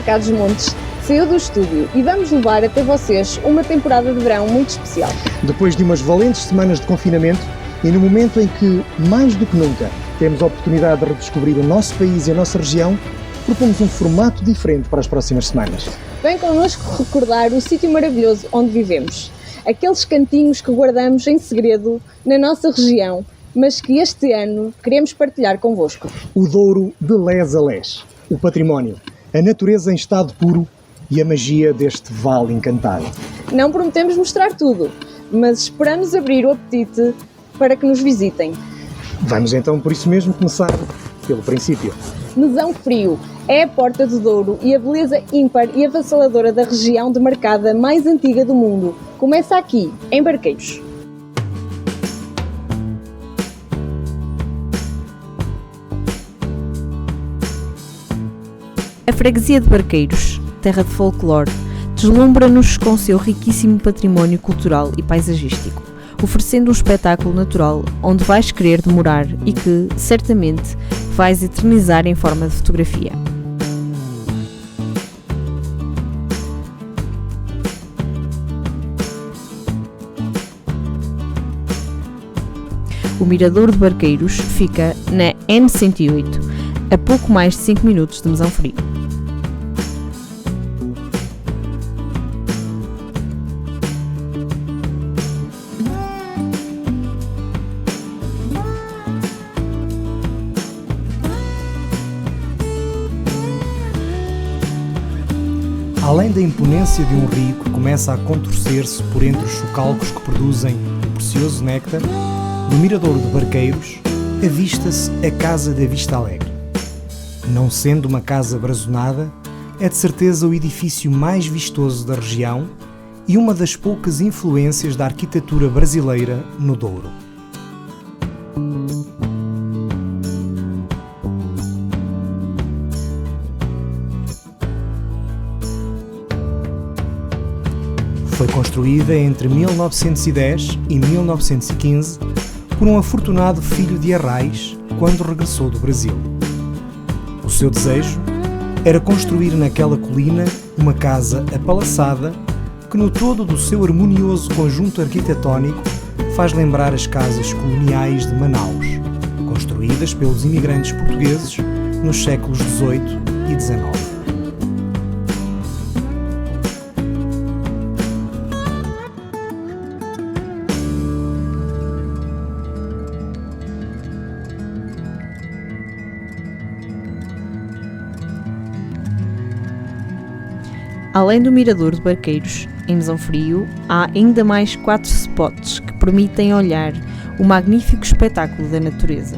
Carlos Montes saiu do estúdio e vamos levar até vocês uma temporada de verão muito especial. Depois de umas valentes semanas de confinamento e no momento em que, mais do que nunca, temos a oportunidade de redescobrir o nosso país e a nossa região, propomos um formato diferente para as próximas semanas. Vem connosco recordar o sítio maravilhoso onde vivemos, aqueles cantinhos que guardamos em segredo na nossa região, mas que este ano queremos partilhar convosco. O Douro de les a les, o património, a natureza em estado puro e a magia deste vale encantado. Não prometemos mostrar tudo, mas esperamos abrir o apetite para que nos visitem. Vamos então, por isso mesmo, começar pelo princípio. Mesão Frio é a porta do Douro e a beleza ímpar e avassaladora da região demarcada mais antiga do mundo. Começa aqui, em Barqueiros. A freguesia de Barqueiros, terra de folclore, deslumbra-nos com seu riquíssimo património cultural e paisagístico, oferecendo um espetáculo natural onde vais querer demorar e que, certamente, vais eternizar em forma de fotografia. O Mirador de Barqueiros fica na N108, a pouco mais de 5 minutos de Mesão Frio. Além da imponência de um rio que começa a contorcer-se por entre os chocalcos que produzem o precioso néctar, no Mirador de Barqueiros avista-se a Casa da Vista Alegre. Não sendo uma casa brazonada, é de certeza o edifício mais vistoso da região e uma das poucas influências da arquitetura brasileira no Douro. Foi construída entre 1910 e 1915 por um afortunado filho de Arrais quando regressou do Brasil. O seu desejo era construir naquela colina uma casa apalaçada que no todo do seu harmonioso conjunto arquitetónico faz lembrar as casas coloniais de Manaus, construídas pelos imigrantes portugueses nos séculos XVIII e XIX. Além do Mirador de Barqueiros, em Mesão Frio, há ainda mais 4 spots que permitem olhar o magnífico espetáculo da natureza.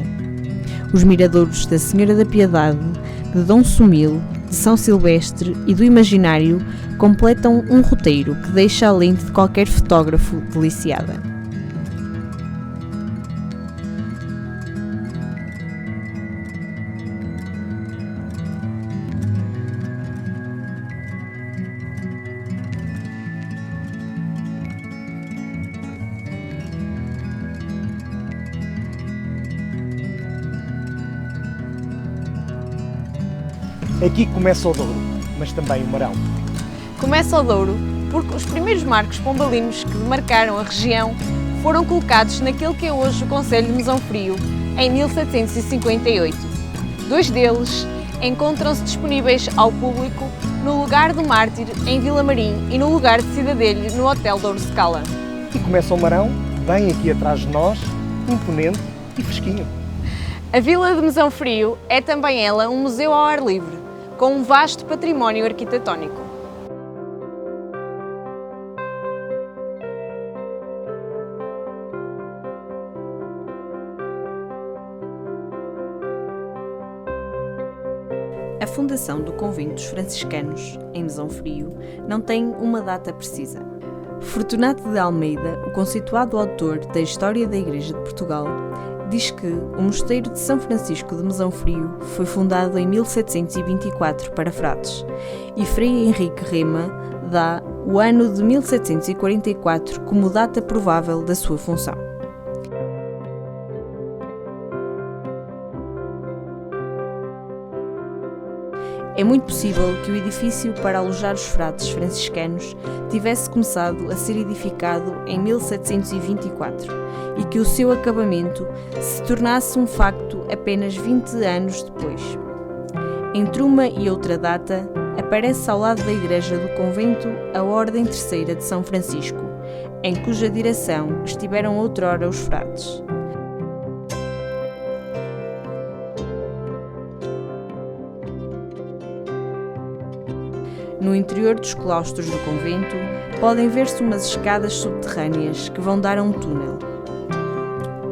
Os miradouros da Senhora da Piedade, de Dom Sumil, de São Silvestre e do Imaginário completam um roteiro que deixa a lente de qualquer fotógrafo deliciada. Aqui começa o Douro, mas também o Marão. Começa o Douro porque os primeiros marcos pombalinos que demarcaram a região foram colocados naquele que é hoje o concelho de Mesão Frio, em 1758. 2 deles encontram-se disponíveis ao público no Lugar do Mártir, em Vila Marim, e no Lugar de Cidadelho, no Hotel Douro Scala. E começa o Marão, bem aqui atrás de nós, imponente e fresquinho. A Vila de Mesão Frio é também ela um museu ao ar livre, com um vasto património arquitetónico. A fundação do Convento dos Franciscanos, em Mesão Frio, não tem uma data precisa. Fortunato de Almeida, o conceituado autor da História da Igreja de Portugal, diz que o Mosteiro de São Francisco de Mesão Frio foi fundado em 1724 para frades e Frei Henrique Rema dá o ano de 1744 como data provável da sua função. É muito possível que o edifício para alojar os frades franciscanos tivesse começado a ser edificado em 1724 e que o seu acabamento se tornasse um facto apenas 20 anos depois. Entre uma e outra data, aparece ao lado da igreja do convento a Ordem Terceira de São Francisco, em cuja direção estiveram outrora os frades. No interior dos claustros do convento, podem ver-se umas escadas subterrâneas que vão dar a um túnel.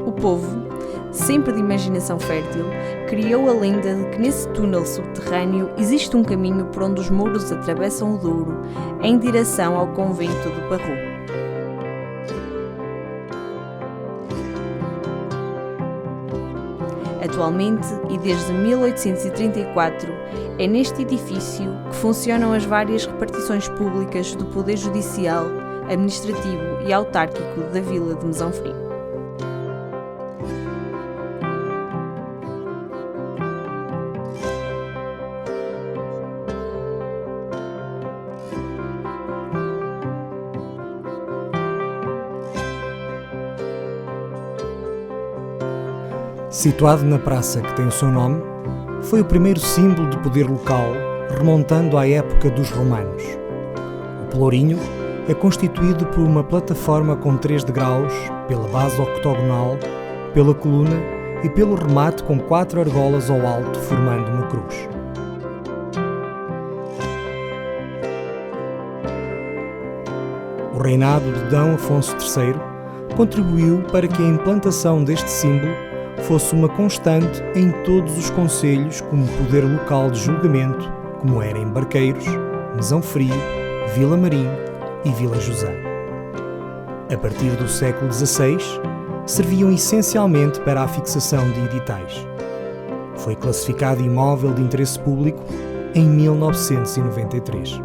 O povo, sempre de imaginação fértil, criou a lenda de que nesse túnel subterrâneo existe um caminho por onde os mouros atravessam o Douro em direção ao convento do Parro. Atualmente, e desde 1834, é neste edifício que funcionam as várias repartições públicas do Poder Judicial, Administrativo e Autárquico da Vila de Mesão Frio. Situado na praça que tem o seu nome, foi o primeiro símbolo de poder local, remontando à época dos romanos. O pelourinho é constituído por uma plataforma com 3 degraus, pela base octogonal, pela coluna e pelo remate com 4 argolas ao alto, formando uma cruz. O reinado de D. Afonso III contribuiu para que a implantação deste símbolo fosse uma constante em todos os concelhos como poder local de julgamento, como era em Barqueiros, Mesão Frio, Vila Marim e Vila José. A partir do século XVI, serviam essencialmente para a fixação de editais. Foi classificado imóvel de interesse público em 1993.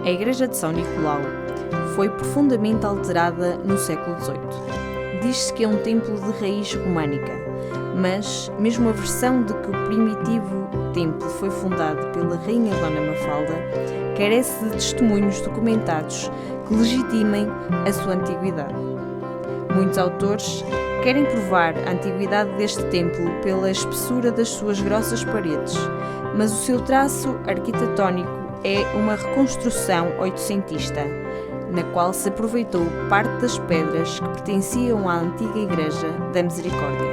A Igreja de São Nicolau foi profundamente alterada no século XVIII. Diz-se que é um templo de raiz românica, mas mesmo a versão de que o primitivo templo foi fundado pela Rainha Dona Mafalda carece de testemunhos documentados que legitimem a sua antiguidade. Muitos autores querem provar a antiguidade deste templo pela espessura das suas grossas paredes, mas o seu traço arquitetónico é uma reconstrução oitocentista, na qual se aproveitou parte das pedras que pertenciam à antiga Igreja da Misericórdia.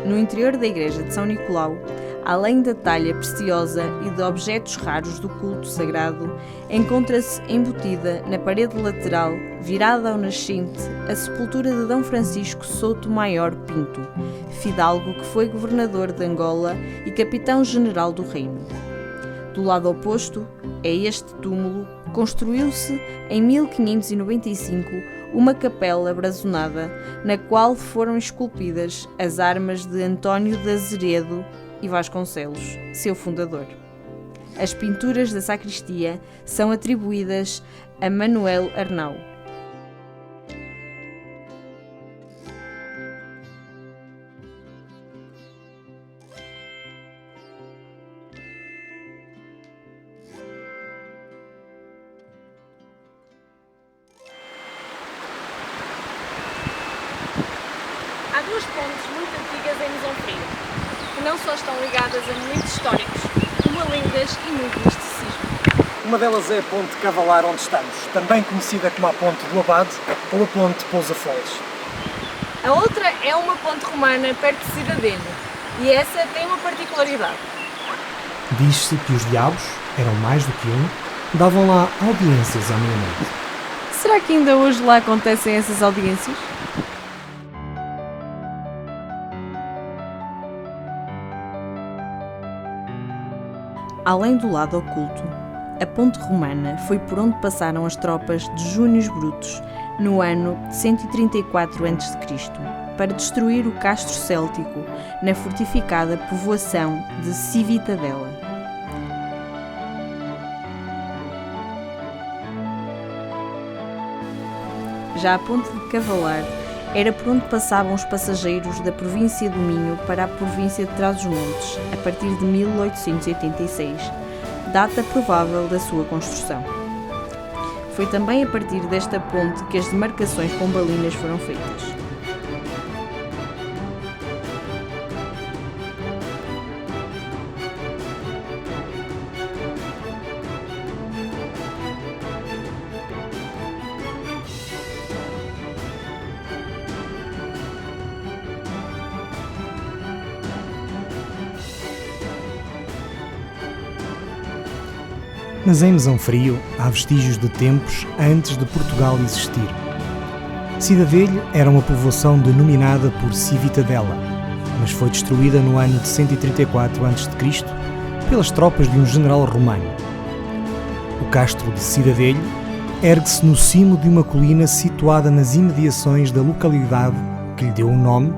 No interior da Igreja de São Nicolau, além da talha preciosa e de objetos raros do culto sagrado, encontra-se embutida na parede lateral, virada ao nascente, a sepultura de D. Francisco Souto Maior Pinto, fidalgo que foi governador de Angola e capitão-general do reino. Do lado oposto a este túmulo, construiu-se, em 1595, uma capela brazonada, na qual foram esculpidas as armas de António de Azeredo e Vasconcelos, seu fundador. As pinturas da sacristia são atribuídas a Manuel Arnau. Há 2 pontes muito antigas em Mesão Frio, que não só estão ligadas a momentos históricos, como a lendas e muito misticismo. Uma delas é a Ponte Cavalar, onde estamos, também conhecida como a Ponte do Abade ou a Ponte Pousa Foles. A outra é uma ponte romana perto de Cidadeno, e essa tem uma particularidade. Diz-se que os diabos, eram mais do que um, davam lá audiências à meia-noite. Será que ainda hoje lá acontecem essas audiências? Além do lado oculto, a ponte romana foi por onde passaram as tropas de Június Brutus no ano 134 a.C., para destruir o castro céltico na fortificada povoação de Civitadella. Já a ponte de Cavalar era por onde passavam os passageiros da província do Minho para a província de Trás-os-Montes, a partir de 1886, data provável da sua construção. Foi também a partir desta ponte que as demarcações pombalinas foram feitas. Mas em Mesão Frio há vestígios de tempos antes de Portugal existir. Cidadelho era uma povoação denominada por Civitadella, mas foi destruída no ano de 134 a.C. pelas tropas de um general romano. O castro de Cidadelho ergue-se no cimo de uma colina situada nas imediações da localidade que lhe deu o nome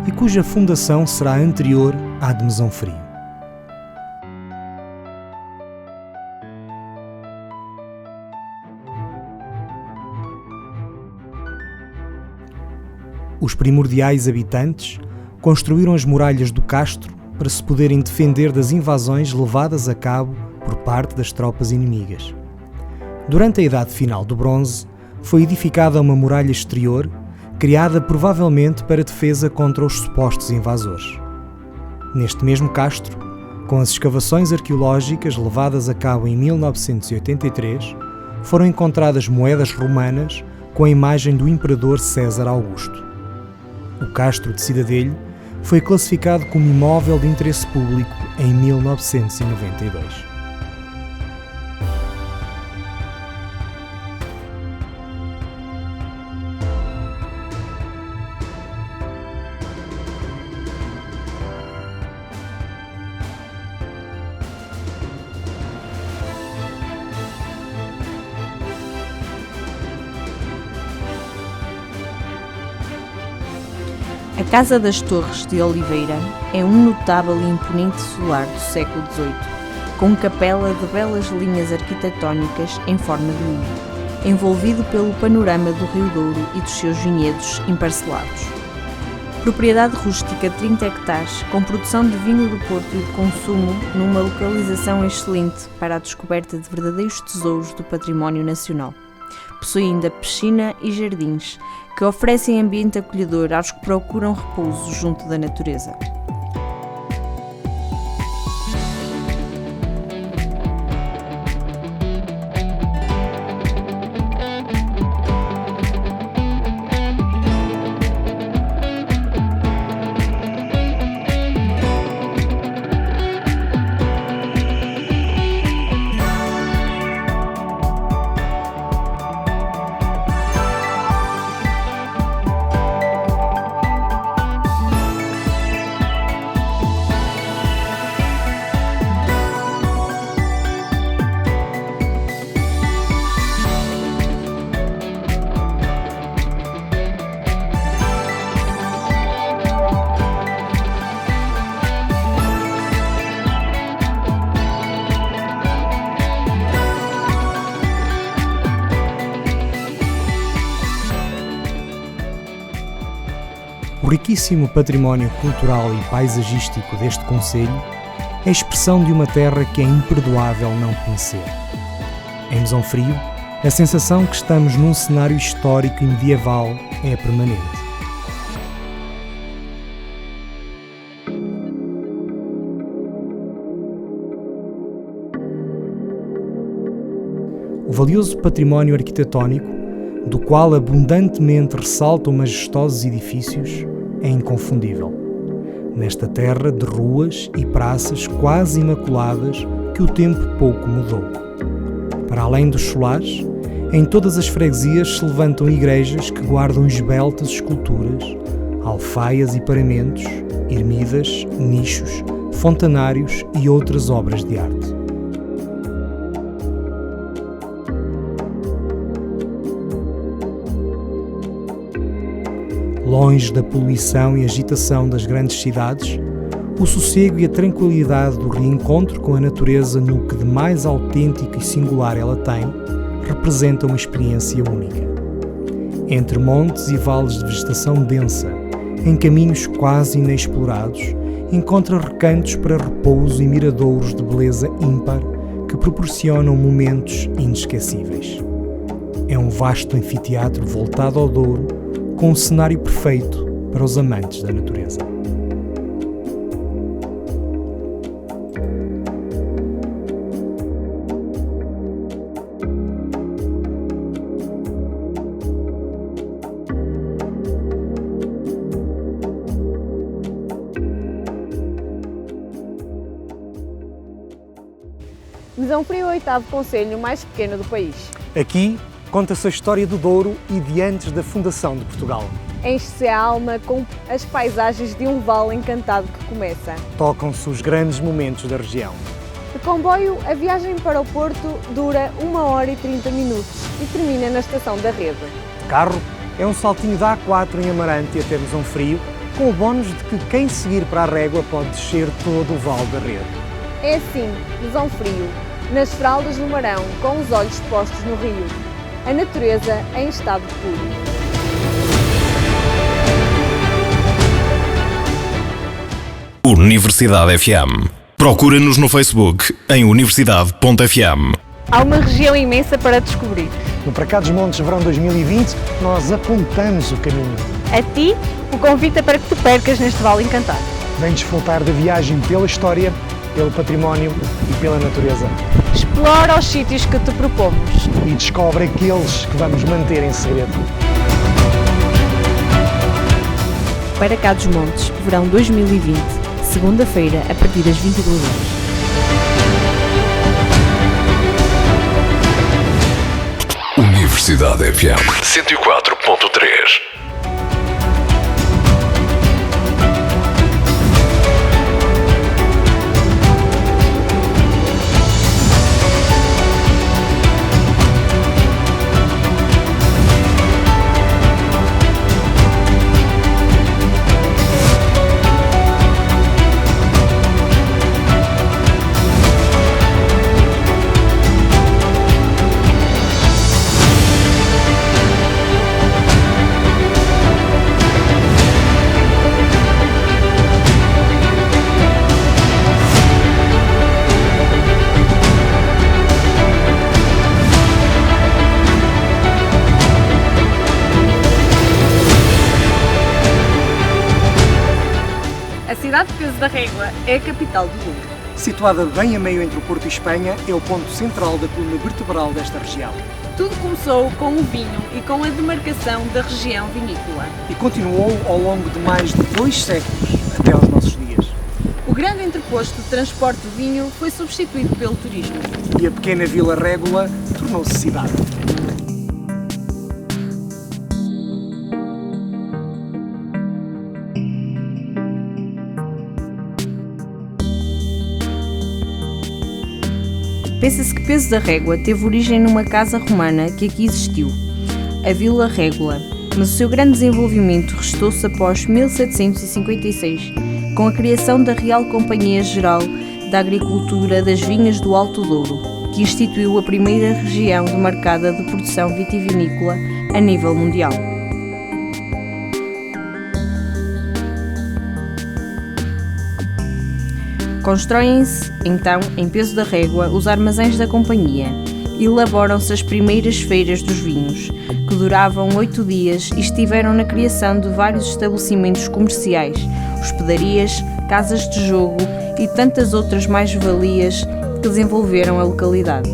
e cuja fundação será anterior à de Mesão Frio. Os primordiais habitantes construíram as muralhas do castro para se poderem defender das invasões levadas a cabo por parte das tropas inimigas. Durante a Idade Final do Bronze, foi edificada uma muralha exterior, criada provavelmente para defesa contra os supostos invasores. Neste mesmo castro, com as escavações arqueológicas levadas a cabo em 1983, foram encontradas moedas romanas com a imagem do imperador César Augusto. O castro de Cidadelho foi classificado como imóvel de interesse público em 1992. A Casa das Torres de Oliveira é um notável e imponente solar do século XVIII, com capela de belas linhas arquitetónicas em forma de U, envolvido pelo panorama do Rio Douro e dos seus vinhedos emparcelados. Propriedade rústica de 30 hectares, com produção de vinho do Porto e de consumo numa localização excelente para a descoberta de verdadeiros tesouros do património nacional. Possui ainda piscina e jardins, que oferecem ambiente acolhedor aos que procuram repouso junto da natureza. O riquíssimo património cultural e paisagístico deste concelho é a expressão de uma terra que é imperdoável não conhecer. Em Mesão Frio, a sensação que estamos num cenário histórico e medieval é permanente. O valioso património arquitetónico, do qual abundantemente ressaltam majestosos edifícios, é inconfundível. Nesta terra de ruas e praças quase imaculadas que o tempo pouco mudou. Para além dos solares, em todas as freguesias se levantam igrejas que guardam esbeltas esculturas, alfaias e paramentos, ermidas, nichos, fontanários e outras obras de arte. Longe da poluição e agitação das grandes cidades, o sossego e a tranquilidade do reencontro com a natureza no que de mais autêntico e singular ela tem, representa uma experiência única. Entre montes e vales de vegetação densa, em caminhos quase inexplorados, encontra recantos para repouso e miradouros de beleza ímpar que proporcionam momentos inesquecíveis. É um vasto anfiteatro voltado ao Douro, com um cenário perfeito para os amantes da natureza. Mesão Frio é o 8º concelho mais pequeno do país. Aqui conta-se a história do Douro e de antes da fundação de Portugal. Enche-se a alma com as paisagens de um vale encantado que começa. Tocam-se os grandes momentos da região. De comboio, a viagem para o Porto dura 1 hora e 30 minutos e termina na estação da Rede. De carro, é um saltinho da A4 em Amarante até Mesão Frio, com o bónus de que quem seguir para a Régua pode descer todo o Vale da Rede. É assim, Mesão Frio, nas fraldas do Marão, com os olhos postos no rio. A natureza em estado puro. Universidade FM. Procura-nos no Facebook em universidade.fm. Há uma região imensa para descobrir. No Para Cá dos Montes Verão 2020, nós apontamos o caminho. A ti, o convite é para que te percas neste vale encantado. Vem desfrutar da viagem pela história, pelo património e pela natureza. Explora os sítios que te propomos. E descobre aqueles que vamos manter em segredo. Para Cá dos Montes, verão 2020, segunda-feira, a partir das 22 horas. Universidade FM 104.3. A cidade de Peso da Régua é a capital do Douro. Situada bem a meio entre o Porto e Espanha, é o ponto central da coluna vertebral desta região. Tudo começou com o vinho e com a demarcação da região vinícola. E continuou ao longo de mais de 2 séculos, até aos nossos dias. O grande entreposto de transporte de vinho foi substituído pelo turismo. E a pequena Vila Régula tornou-se cidade. Pensa-se que Peso da Régua teve origem numa casa romana que aqui existiu, a Vila Régula, mas o seu grande desenvolvimento restou-se após 1756, com a criação da Real Companhia Geral da Agricultura das Vinhas do Alto Douro, que instituiu a primeira região demarcada de produção vitivinícola a nível mundial. Constroem-se, então, em Peso da Régua, os armazéns da companhia e elaboram-se as primeiras feiras dos vinhos, que duravam 8 dias e estiveram na criação de vários estabelecimentos comerciais, hospedarias, casas de jogo e tantas outras mais-valias que desenvolveram a localidade.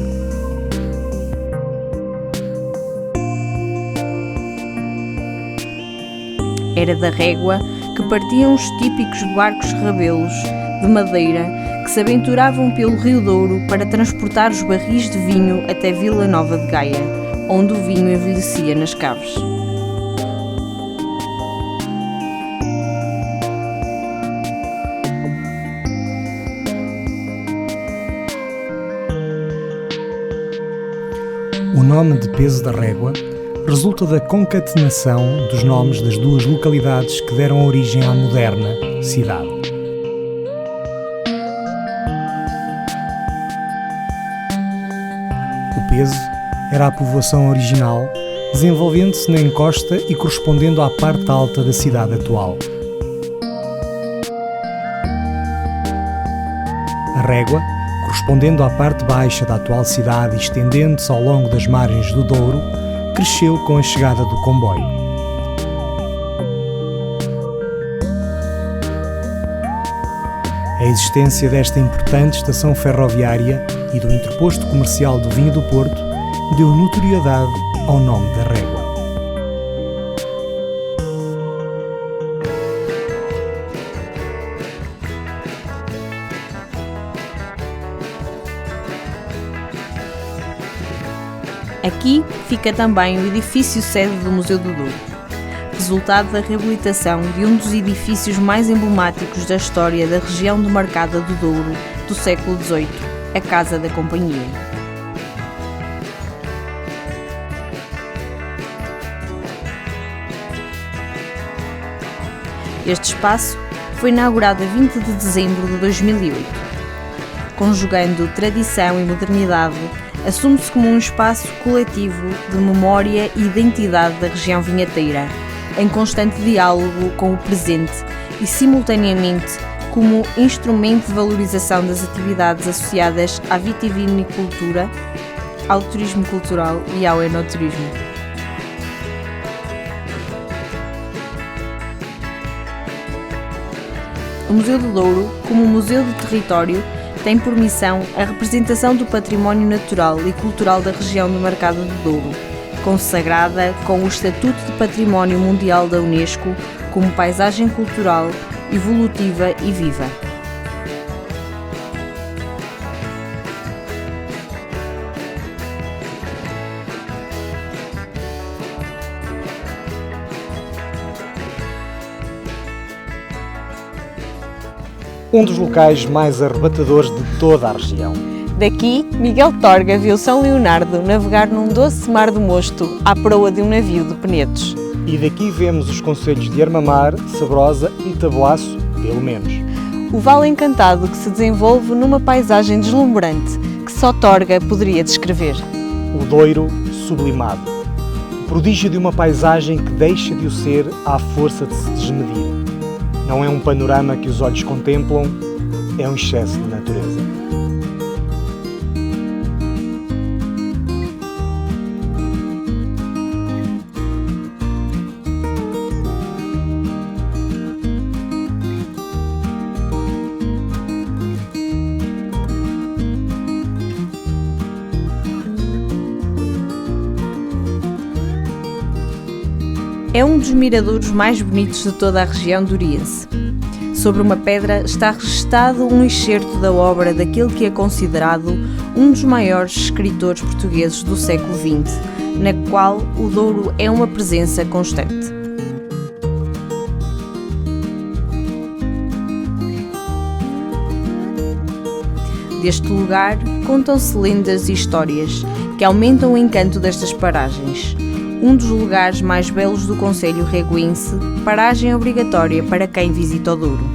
Era da Régua que partiam os típicos barcos rabelos de madeira que se aventuravam pelo Rio Douro para transportar os barris de vinho até Vila Nova de Gaia, onde o vinho envelhecia nas caves. O nome de Peso da Régua resulta da concatenação dos nomes das duas localidades que deram origem à moderna cidade. O peso era a povoação original, desenvolvendo-se na encosta e correspondendo à parte alta da cidade atual. A régua, correspondendo à parte baixa da atual cidade e estendendo-se ao longo das margens do Douro, cresceu com a chegada do comboio. A existência desta importante estação ferroviária e do interposto comercial do vinho do Porto deu notoriedade ao nome da régua. Aqui fica também o edifício sede do Museu do Douro, resultado da reabilitação de um dos edifícios mais emblemáticos da história da região demarcada do Douro do século XVIII, a Casa da Companhia. Este espaço foi inaugurado a 20 de dezembro de 2008. Conjugando tradição e modernidade, assume-se como um espaço coletivo de memória e identidade da região vinheteira, em constante diálogo com o presente e, simultaneamente, como instrumento de valorização das atividades associadas à vitivinicultura, ao turismo cultural e ao enoturismo. O Museu do Douro, como museu de território, tem por missão a representação do património natural e cultural da região demarcada do Douro, consagrada com o Estatuto de Património Mundial da Unesco como paisagem cultural, evolutiva e viva. Um dos locais mais arrebatadores de toda a região. Daqui, Miguel Torga viu São Leonardo navegar num doce mar do Mosto à proa de um navio de Penedos. E daqui vemos os concelhos de Armamar, Sabrosa e Taboaço, pelo menos. O Vale Encantado que se desenvolve numa paisagem deslumbrante que só Torga poderia descrever. O Douro sublimado. O prodígio de uma paisagem que deixa de o ser à força de se desmedir. Não é um panorama que os olhos contemplam, é um excesso de natureza. É um dos miradouros mais bonitos de toda a região douriense. Sobre uma pedra está registado um excerto da obra daquele que é considerado um dos maiores escritores portugueses do século XX, na qual o Douro é uma presença constante. Deste lugar contam-se lendas e histórias que aumentam o encanto destas paragens. Um dos lugares mais belos do concelho reguense, paragem obrigatória para quem visita o Douro.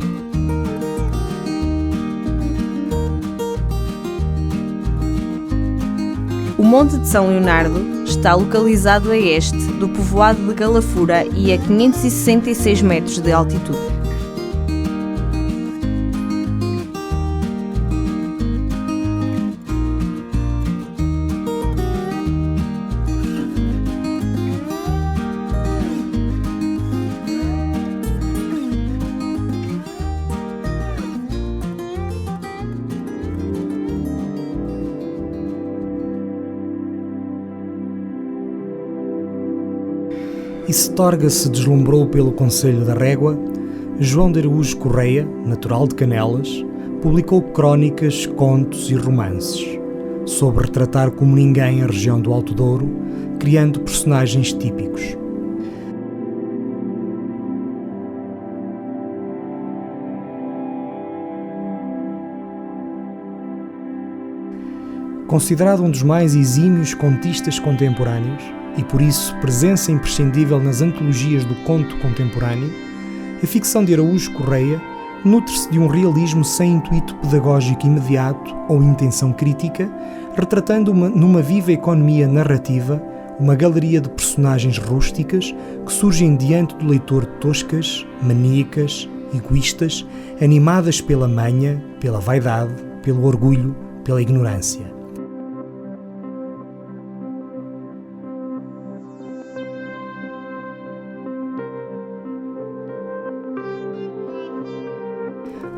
O Monte de São Leonardo está localizado a este do povoado de Galafura e a 566 metros de altitude. E se Torga se deslumbrou pelo concelho da Régua, João de Araújo Correia, natural de Canelas, publicou crónicas, contos e romances, sobre retratar como ninguém a região do Alto Douro, criando personagens típicos. Considerado um dos mais exímios contistas contemporâneos, e por isso presença imprescindível nas antologias do conto contemporâneo, a ficção de Araújo Correia nutre-se de um realismo sem intuito pedagógico imediato ou intenção crítica, retratando numa viva economia narrativa uma galeria de personagens rústicas que surgem diante do leitor toscas, maníacas, egoístas, animadas pela manha, pela vaidade, pelo orgulho, pela ignorância.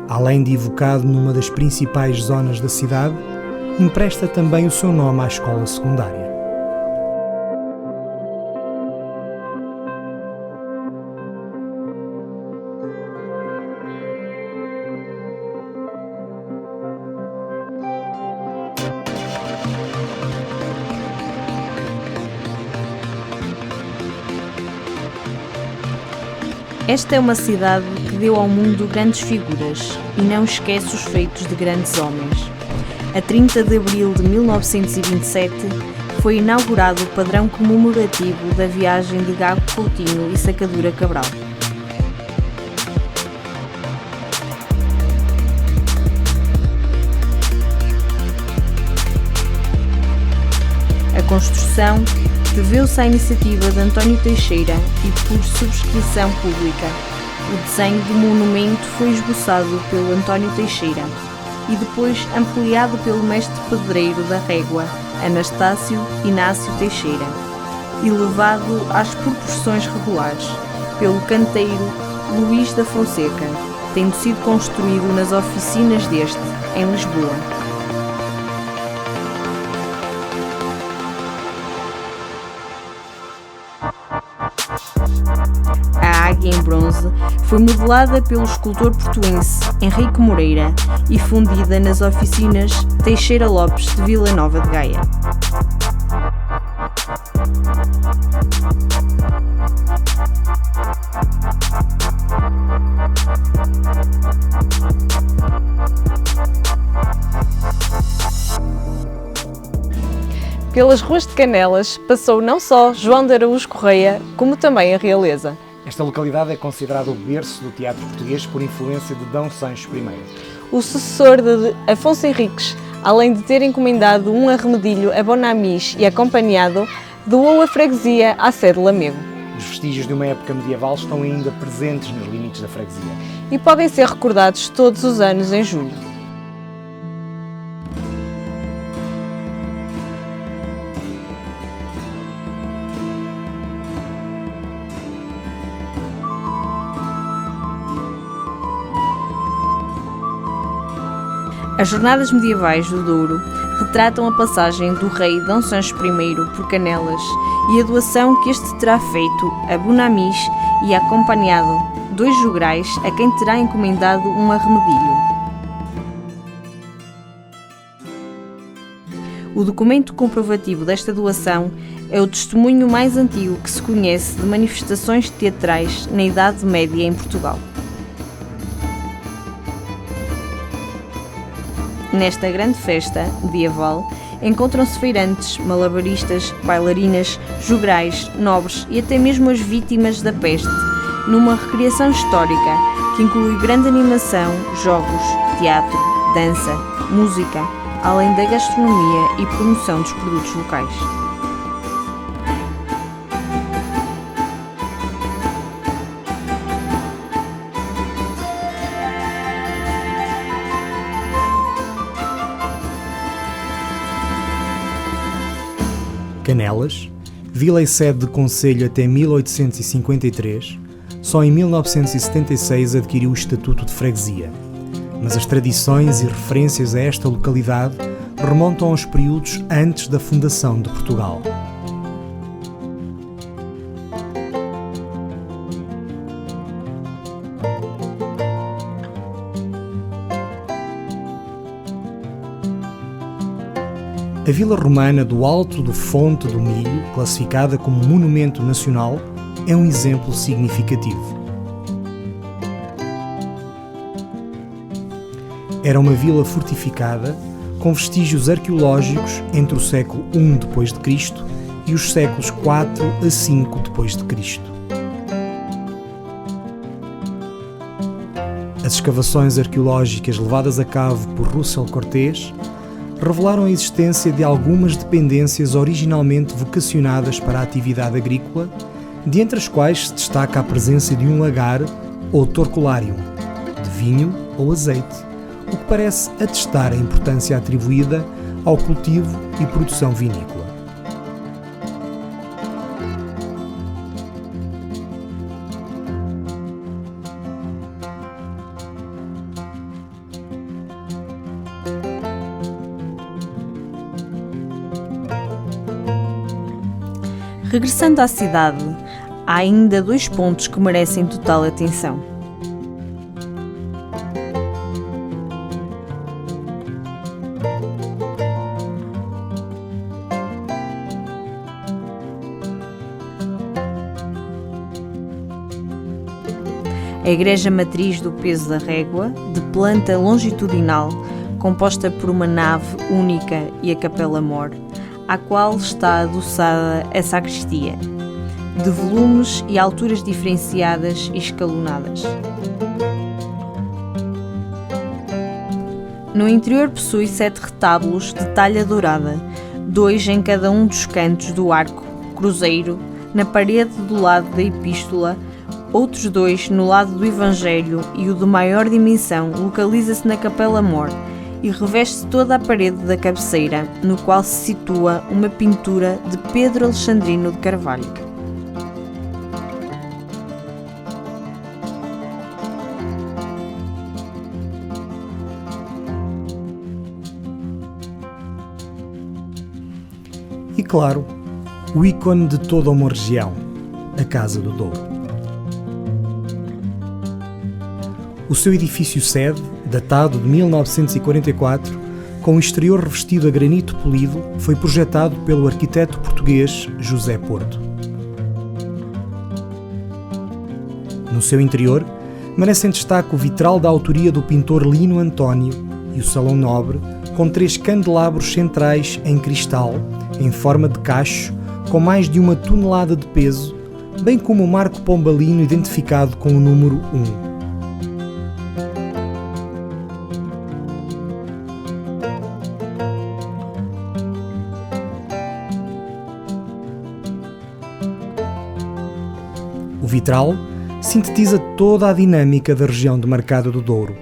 Além de evocado numa das principais zonas da cidade, empresta também o seu nome à escola secundária. Esta é uma cidade que deu ao mundo grandes figuras e não esquece os feitos de grandes homens. A 30 de abril de 1927 foi inaugurado o padrão comemorativo da viagem de Gago Coutinho e Sacadura Cabral. A construção deveu-se à iniciativa de António Teixeira e por subscrição pública. O desenho do monumento foi esboçado pelo António Teixeira e depois ampliado pelo mestre pedreiro da régua, Anastácio Inácio Teixeira, e levado às proporções regulares pelo canteiro Luís da Fonseca, tendo sido construído nas oficinas deste, em Lisboa. A águia em bronze foi modelada pelo escultor portuense Henrique Moreira e fundida nas oficinas Teixeira Lopes de Vila Nova de Gaia. Pelas ruas de Canelas passou não só João de Araújo Correia, como também a realeza. Esta localidade é considerada o berço do teatro português por influência de D. Sancho I. O sucessor de Afonso Henriques, além de ter encomendado um arremedilho a Bonamis e acompanhado, doou a freguesia à sede de Lamego. Os vestígios de uma época medieval estão ainda presentes nos limites da freguesia. E podem ser recordados todos os anos em julho. As jornadas medievais do Douro retratam a passagem do rei D. Sancho I por Canelas e a doação que este terá feito a Bonamis e acompanhado 2 jograis a quem terá encomendado um arremedilho. O documento comprovativo desta doação é o testemunho mais antigo que se conhece de manifestações teatrais na Idade Média em Portugal. Nesta grande festa medieval, encontram-se feirantes, malabaristas, bailarinas, jograis, nobres e até mesmo as vítimas da peste, numa recriação histórica que inclui grande animação, jogos, teatro, dança, música, além da gastronomia e promoção dos produtos locais. Canelas, vila e sede de concelho até 1853, só em 1976 adquiriu o estatuto de freguesia. Mas as tradições e referências a esta localidade remontam aos períodos antes da fundação de Portugal. A Vila Romana do Alto do Fonte do Milho, classificada como Monumento Nacional, é um exemplo significativo. Era uma vila fortificada, com vestígios arqueológicos entre o século I d.C. e os séculos 4 a 5 d.C. As escavações arqueológicas levadas a cabo por Russell Cortés revelaram a existência de algumas dependências originalmente vocacionadas para a atividade agrícola, dentre as quais se destaca a presença de um lagar ou torculário, de vinho ou azeite, o que parece atestar a importância atribuída ao cultivo e produção vinícola. Regressando à cidade, há ainda 2 pontos que merecem total atenção. A Igreja Matriz do Peso da Régua, de planta longitudinal, composta por uma nave única e a capela-mor, à qual está adoçada a sacristia, de volumes e alturas diferenciadas e escalonadas. No interior possui 7 retábulos de talha dourada, 2 em cada um dos cantos do arco cruzeiro, na parede do lado da epístola, outros 2 no lado do Evangelho, e o de maior dimensão localiza-se na capela-mor e reveste toda a parede da cabeceira, no qual se situa uma pintura de Pedro Alexandrino de Carvalho. E claro, o ícone de toda uma região, a Casa do Douro. O seu edifício sede, datado de 1944, com o exterior revestido a granito polido, foi projetado pelo arquiteto português José Porto. No seu interior, merecem destaque o vitral da autoria do pintor Lino António e o Salão Nobre, com 3 candelabros centrais em cristal, em forma de cacho, com mais de 1 tonelada de peso, bem como o marco pombalino identificado com o número 1. O vitral sintetiza toda a dinâmica da região de Marcada do Douro.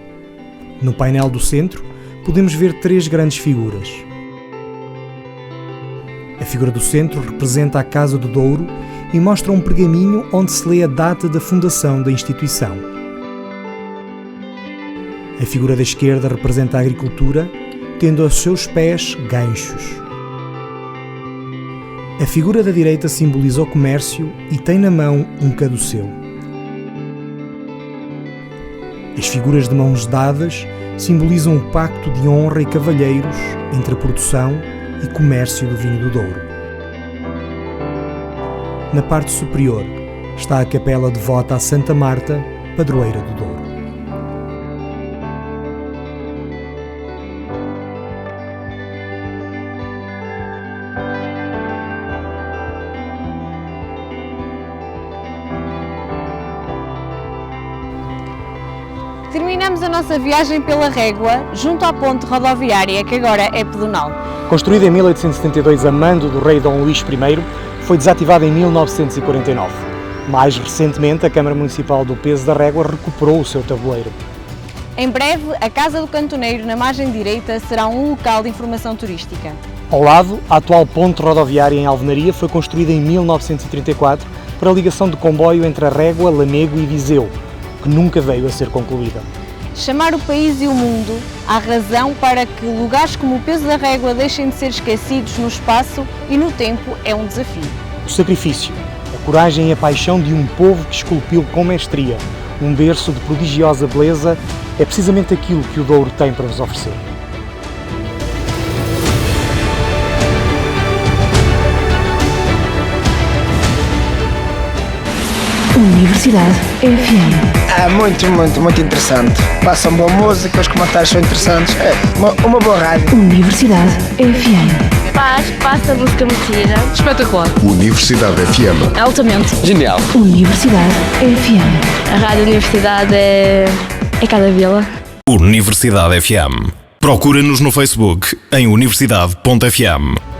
No painel do centro, podemos ver 3 grandes figuras. A figura do centro representa a Casa do Douro e mostra um pergaminho onde se lê a data da fundação da instituição. A figura da esquerda representa a agricultura, tendo aos seus pés ganchos. A figura da direita simboliza o comércio e tem na mão um caduceu. As figuras de mãos dadas simbolizam o pacto de honra e cavalheiros entre a produção e comércio do vinho do Douro. Na parte superior está a capela devota a Santa Marta, padroeira do Douro. Terminamos a nossa viagem pela Régua, junto à ponte rodoviária, que agora é pedonal. Construída em 1872 a mando do rei Dom Luís I, foi desativada em 1949. Mais recentemente, a Câmara Municipal do Peso da Régua recuperou o seu tabuleiro. Em breve, a Casa do Cantoneiro, na margem direita, será um local de informação turística. Ao lado, a atual ponte rodoviária em Alvenaria foi construída em 1934 para a ligação de comboio entre a Régua, Lamego e Viseu, que nunca veio a ser concluída. Chamar o país e o mundo há razão para que lugares como o Peso da Régua deixem de ser esquecidos no espaço e no tempo é um desafio. O sacrifício, a coragem e a paixão de um povo que esculpiu com mestria um berço de prodigiosa beleza é precisamente aquilo que o Douro tem para vos oferecer. Universidade FM. É muito interessante. Passam boa música, os comentários são interessantes. É uma boa rádio. Universidade FM. Paz, passa a música metida. Espetacular. Universidade FM. Altamente. Genial. Universidade FM. A Rádio Universidade é cada vila. Universidade FM. Procura-nos no Facebook em universidade.fm.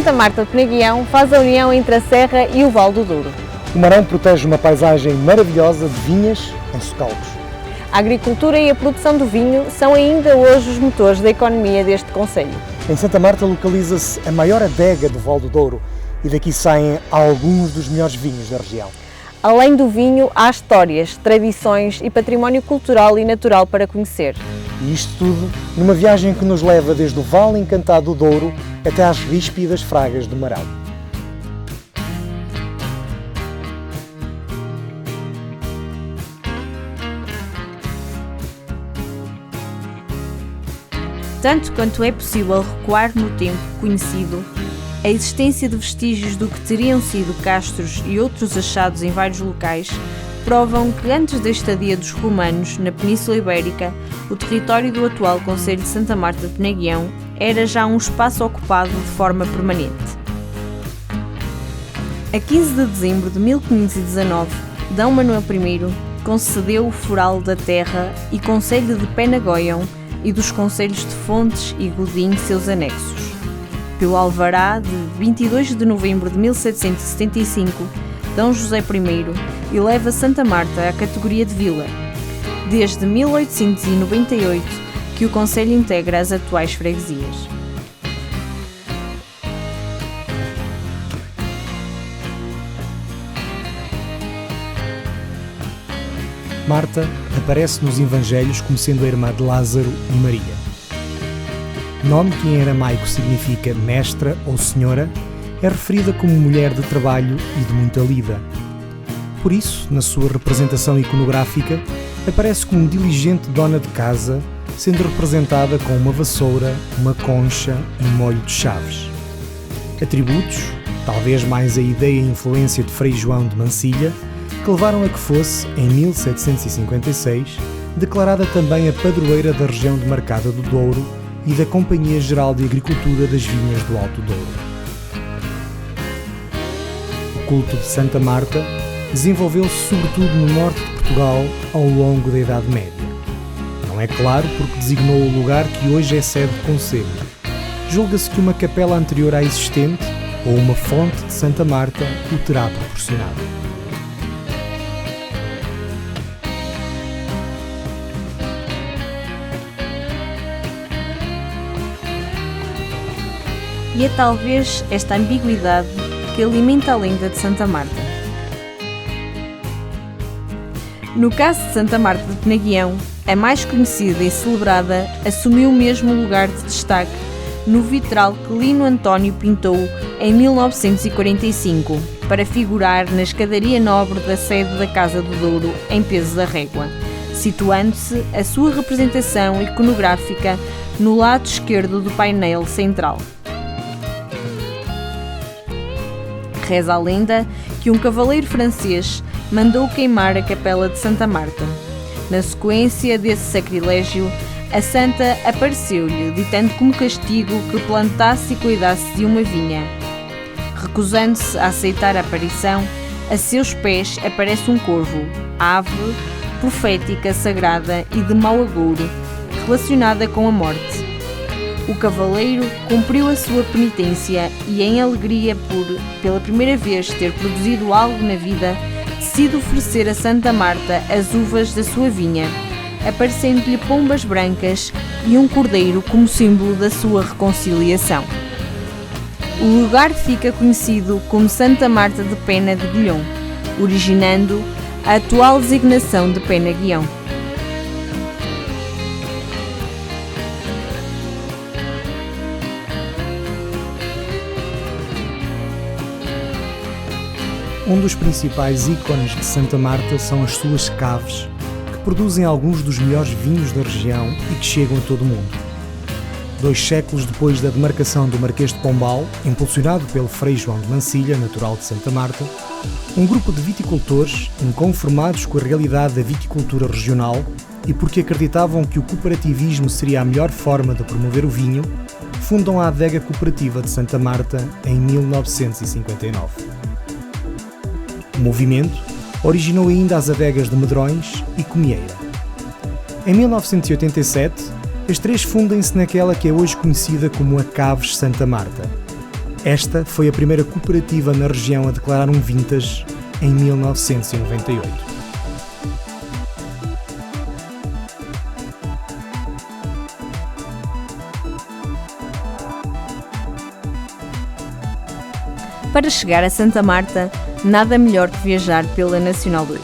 Santa Marta de Penaguião faz a união entre a Serra e o Vale do Douro. O Marão protege uma paisagem maravilhosa de vinhas em socalcos. A agricultura e a produção do vinho são ainda hoje os motores da economia deste concelho. Em Santa Marta localiza-se a maior adega do Vale do Douro e daqui saem alguns dos melhores vinhos da região. Além do vinho, há histórias, tradições e património cultural e natural para conhecer. E isto tudo numa viagem que nos leva desde o Vale Encantado do Douro até às ríspidas Fragas do Marão. Tanto quanto é possível recuar no tempo conhecido, a existência de vestígios do que teriam sido castros e outros achados em vários locais provam que antes da estadia dos romanos na Península Ibérica, o território do atual concelho de Santa Marta de Penaguião era já um espaço ocupado de forma permanente. A 15 de dezembro de 1519, D. Manuel I concedeu o foral da terra e concelho de Penagoião e dos concelhos de Fontes e Godinho seus anexos. Pelo alvará de 22 de novembro de 1775, D. José I eleva Santa Marta à categoria de vila. Desde 1898 que o concelho integra as atuais freguesias. Marta aparece nos Evangelhos como sendo a irmã de Lázaro e Maria. Nome que em aramaico significa mestra ou senhora, é referida como mulher de trabalho e de muita lida. Por isso, na sua representação iconográfica, aparece como diligente dona de casa, sendo representada com uma vassoura, uma concha e um molho de chaves. Atributos, talvez mais a ideia e influência de Frei João de Mancilha, que levaram a que fosse, em 1756, declarada também a padroeira da região demarcada do Douro e da Companhia Geral de Agricultura das Vinhas do Alto Douro. O culto de Santa Marta desenvolveu-se sobretudo no norte de Portugal ao longo da Idade Média. Não é claro porque designou o lugar que hoje é sede de concelho. Julga-se que uma capela anterior à existente ou uma fonte de Santa Marta o terá proporcionado. E é talvez esta ambiguidade que alimenta a lenda de Santa Marta. No caso de Santa Marta de Penaguião, a mais conhecida e celebrada assumiu mesmo o lugar de destaque no vitral que Lino António pintou em 1945 para figurar na escadaria nobre da sede da Casa do Douro em Peso da Régua, situando-se a sua representação iconográfica no lado esquerdo do painel central. Reza a lenda que um cavaleiro francês mandou queimar a capela de Santa Marta. Na sequência desse sacrilégio, a santa apareceu-lhe, ditando como castigo que plantasse e cuidasse de uma vinha. Recusando-se a aceitar a aparição, a seus pés aparece um corvo, ave profética, sagrada e de mau agouro, relacionada com a morte. O cavaleiro cumpriu a sua penitência e, em alegria por, pela primeira vez, ter produzido algo na vida, decide oferecer a Santa Marta as uvas da sua vinha, aparecendo-lhe pombas brancas e um cordeiro como símbolo da sua reconciliação. O lugar fica conhecido como Santa Marta de Pena de Guion, originando a atual designação de Pena-Guião. Um dos principais ícones de Santa Marta são as suas caves, que produzem alguns dos melhores vinhos da região e que chegam a todo o mundo. 2 séculos depois da demarcação do Marquês de Pombal, impulsionado pelo Frei João de Mancilha, natural de Santa Marta, um grupo de viticultores, inconformados com a realidade da viticultura regional e porque acreditavam que o cooperativismo seria a melhor forma de promover o vinho, fundam a Adega Cooperativa de Santa Marta em 1959. O movimento originou ainda as adegas de Medrões e Comieira. Em 1987, as 3 fundem-se naquela que é hoje conhecida como a Caves Santa Marta. Esta foi a primeira cooperativa na região a declarar um vintage em 1998. Para chegar a Santa Marta, nada melhor que viajar pela Nacional 2.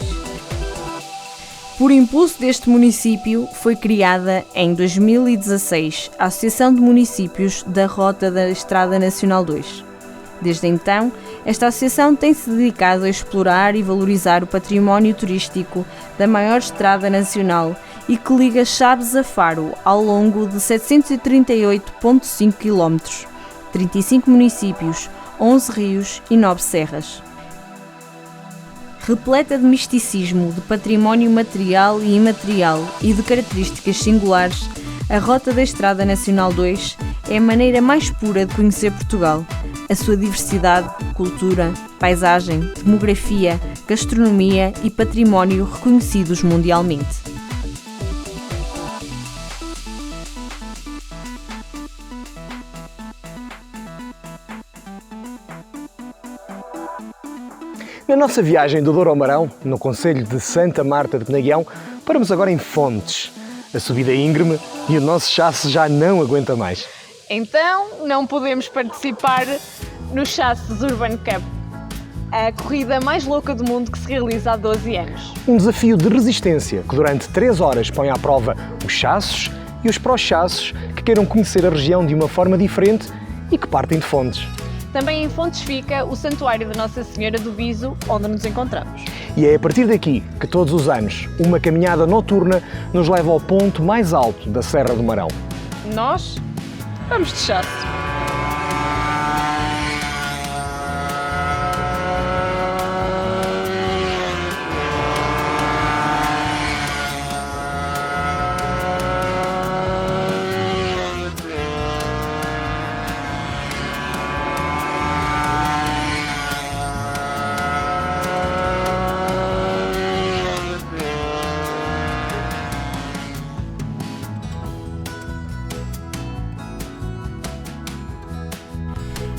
Por impulso deste município, foi criada em 2016 a Associação de Municípios da Rota da Estrada Nacional 2. Desde então, esta associação tem-se dedicado a explorar e valorizar o património turístico da maior estrada nacional e que liga Chaves a Faro ao longo de 738,5 km, 35 municípios, 11 rios e 9 serras. Repleta de misticismo, de património material e imaterial e de características singulares, a Rota da Estrada Nacional 2 é a maneira mais pura de conhecer Portugal, a sua diversidade, cultura, paisagem, demografia, gastronomia e património reconhecidos mundialmente. Na nossa viagem do Douro ao Marão, no concelho de Santa Marta de Penaguião, paramos agora em Fontes. A subida é íngreme e o nosso chasse já não aguenta mais. Então, não podemos participar no Chasses Urban Cup, a corrida mais louca do mundo que se realiza há 12 anos. Um desafio de resistência que durante 3 horas põe à prova os chassos e os pró-chassos que queiram conhecer a região de uma forma diferente e que partem de Fontes. Também em Fontes fica o Santuário da Nossa Senhora do Viso, onde nos encontramos. E é a partir daqui que todos os anos uma caminhada noturna nos leva ao ponto mais alto da Serra do Marão. Nós vamos de chasse.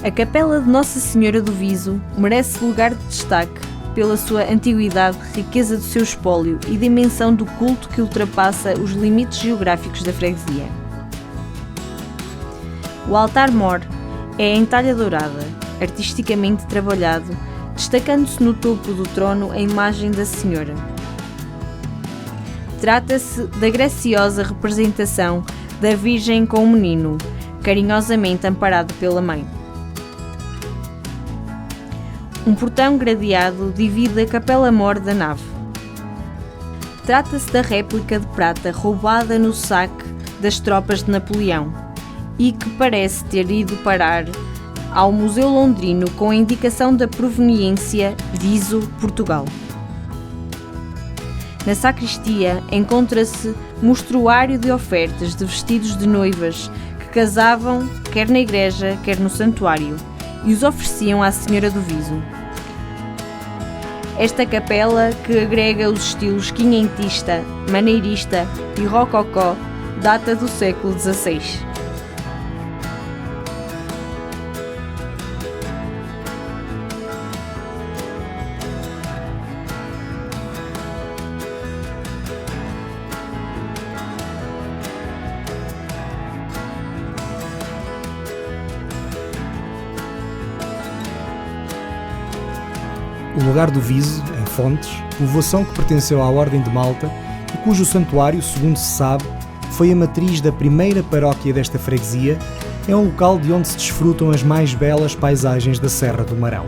A Capela de Nossa Senhora do Viso merece lugar de destaque pela sua antiguidade, riqueza do seu espólio e dimensão do culto que ultrapassa os limites geográficos da freguesia. O altar-mor é em talha dourada, artisticamente trabalhado, destacando-se no topo do trono a imagem da Senhora. Trata-se da graciosa representação da Virgem com o Menino, carinhosamente amparado pela Mãe. Um portão gradeado divide a capela-mor da nave. Trata-se da réplica de prata roubada no saque das tropas de Napoleão e que parece ter ido parar ao Museu Londrino com a indicação da proveniência Viso, Portugal. Na sacristia encontra-se mostruário de ofertas de vestidos de noivas que casavam quer na igreja, quer no santuário, e os ofereciam à Senhora do Viso. Esta capela, que agrega os estilos quinhentista, maneirista e rococó, data do século XVI. O lugar do Viso, em Fontes, povoação que pertenceu à Ordem de Malta e cujo santuário, segundo se sabe, foi a matriz da primeira paróquia desta freguesia, é um local de onde se desfrutam as mais belas paisagens da Serra do Marão.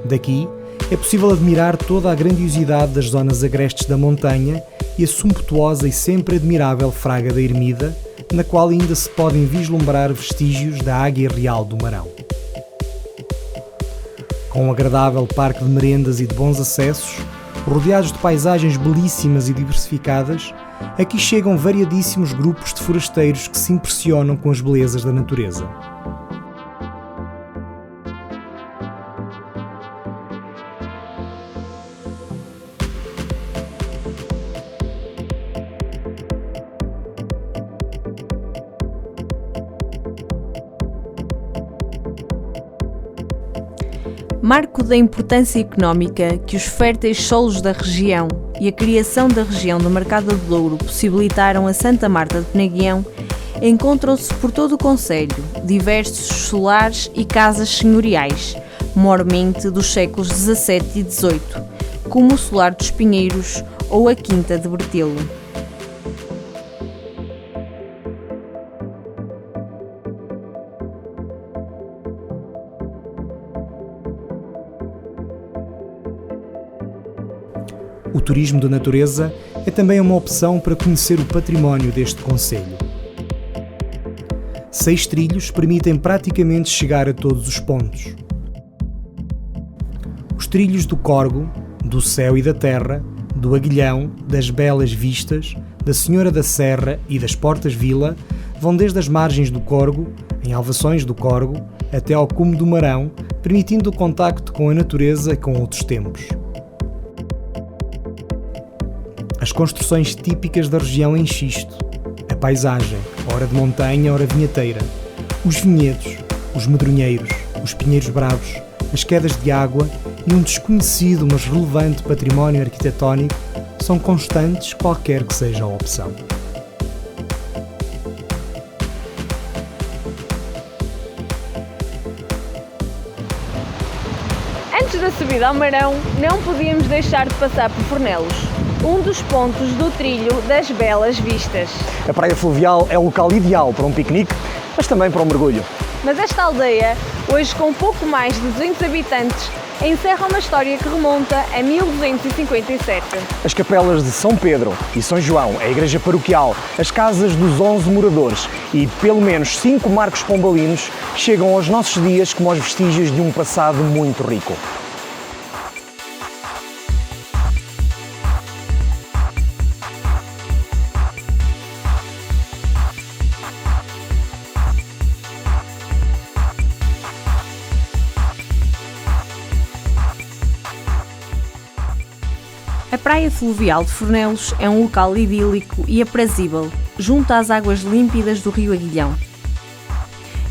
Daqui é possível admirar toda a grandiosidade das zonas agrestes da montanha e a sumptuosa e sempre admirável Fraga da Ermida, na qual ainda se podem vislumbrar vestígios da Águia Real do Marão. Com um agradável parque de merendas e de bons acessos, rodeados de paisagens belíssimas e diversificadas, aqui chegam variadíssimos grupos de forasteiros que se impressionam com as belezas da natureza. Marco da importância económica que os férteis solos da região e a criação da região do Mercado de Douro possibilitaram a Santa Marta de Penaguião, encontram-se por todo o concelho diversos solares e casas senhoriais, mormente dos séculos XVII e XVIII, como o Solar dos Pinheiros ou a Quinta de Bertelo. O turismo de natureza é também uma opção para conhecer o património deste concelho. 6 trilhos permitem praticamente chegar a todos os pontos. Os trilhos do Corgo, do Céu e da Terra, do Aguilhão, das Belas Vistas, da Senhora da Serra e das Portas Vila vão desde as margens do Corgo, em Alvações do Corgo, até ao cume do Marão, permitindo o contacto com a natureza e com outros tempos. As construções típicas da região em xisto, a paisagem, ora de montanha, ora vinheteira, os vinhedos, os medronheiros, os pinheiros bravos, as quedas de água e um desconhecido mas relevante património arquitetónico são constantes qualquer que seja a opção. Antes da subida ao Marão, não podíamos deixar de passar por Fornelos, um dos pontos do trilho das Belas Vistas. A praia fluvial é o local ideal para um piquenique, mas também para um mergulho. Mas esta aldeia, hoje com pouco mais de 200 habitantes, encerra uma história que remonta a 1257. As capelas de São Pedro e São João, a igreja paroquial, as casas dos 11 moradores e pelo menos 5 marcos pombalinos chegam aos nossos dias como os vestígios de um passado muito rico. A praia fluvial de Fornelos é um local idílico e aprazível, junto às águas límpidas do rio Aguilhão.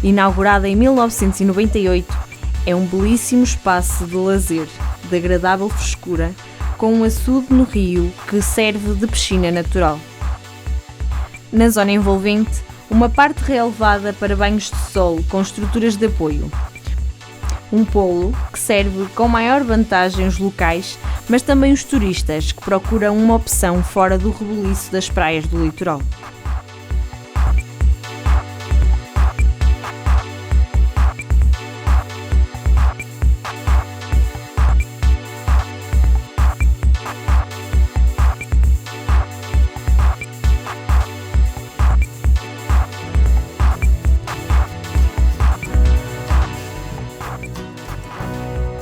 Inaugurada em 1998, é um belíssimo espaço de lazer, de agradável frescura, com um açude no rio que serve de piscina natural. Na zona envolvente, uma parte relevada para banhos de sol com estruturas de apoio. Um polo que serve com maior vantagem os locais, mas também os turistas que procuram uma opção fora do rebuliço das praias do litoral.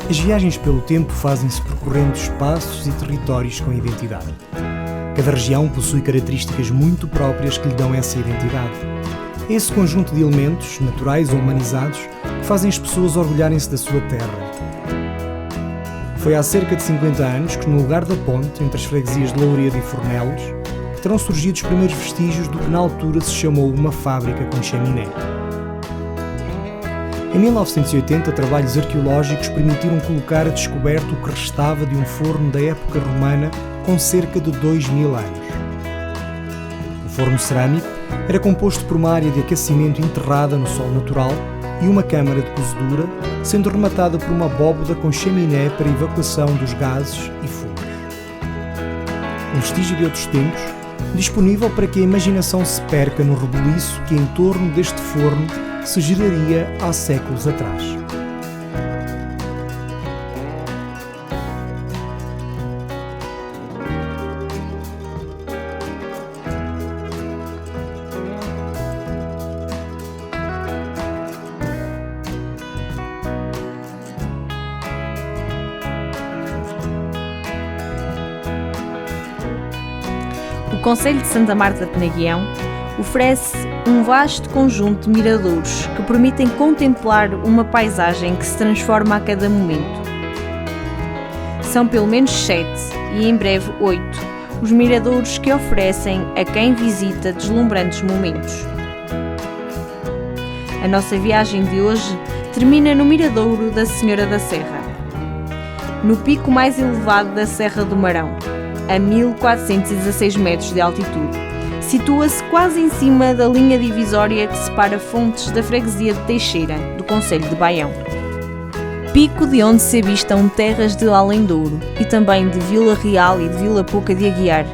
As viagens pelo tempo fazem-se percorrendo espaços e territórios com identidade. Cada região possui características muito próprias que lhe dão essa identidade. É esse conjunto de elementos, naturais ou humanizados, que fazem as pessoas orgulharem-se da sua terra. Foi há cerca de 50 anos que, no lugar da ponte, entre as freguesias de Louredo e Fornelos, que terão surgido os primeiros vestígios do que na altura se chamou uma fábrica com chaminé. Em 1980, trabalhos arqueológicos permitiram colocar a descoberto o que restava de um forno da época romana com cerca de 2000 anos. O forno cerâmico era composto por uma área de aquecimento enterrada no solo natural e uma câmara de cozedura, sendo rematada por uma abóbada com chaminé para evacuação dos gases e fumos. Um vestígio de outros tempos, disponível para que a imaginação se perca no rebuliço que em torno deste forno se geraria há séculos atrás. O Concelho de Santa Marta de Penaguião oferece um vasto conjunto de miradouros que permitem contemplar uma paisagem que se transforma a cada momento. São pelo menos 7 e em breve 8 os miradouros que oferecem a quem visita deslumbrantes momentos. A nossa viagem de hoje termina no Miradouro da Senhora da Serra, no pico mais elevado da Serra do Marão, a 1416 metros de altitude. Situa-se quase em cima da linha divisória que separa Fontes da freguesia de Teixeira, do concelho de Baião. Pico de onde se avistam terras de Além-Douro e também de Vila Real e de Vila Pouca de Aguiar.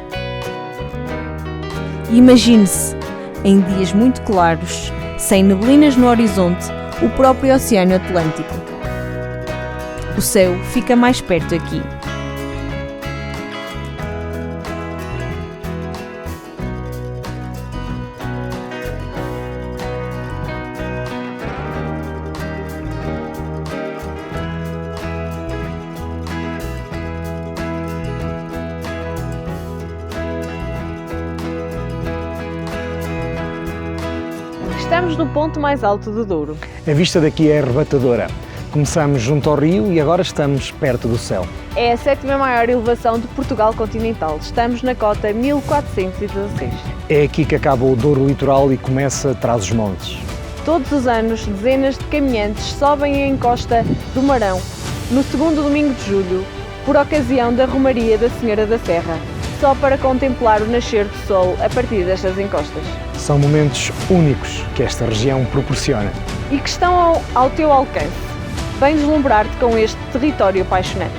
Imagine-se, em dias muito claros, sem neblinas no horizonte, o próprio Oceano Atlântico. O céu fica mais perto aqui. Estamos no ponto mais alto do Douro. A vista daqui é arrebatadora. Começamos junto ao rio e agora estamos perto do céu. É a 7ª maior elevação de Portugal continental. Estamos na cota 1416. É aqui que acaba o Douro litoral e começa Trás-os-Montes. Todos os anos, dezenas de caminhantes sobem a encosta do Marão, no segundo domingo de julho, por ocasião da Romaria da Senhora da Serra, só para contemplar o nascer do sol a partir destas encostas. São momentos únicos que esta região proporciona. E que estão ao teu alcance. Vem deslumbrar-te com este território apaixonante.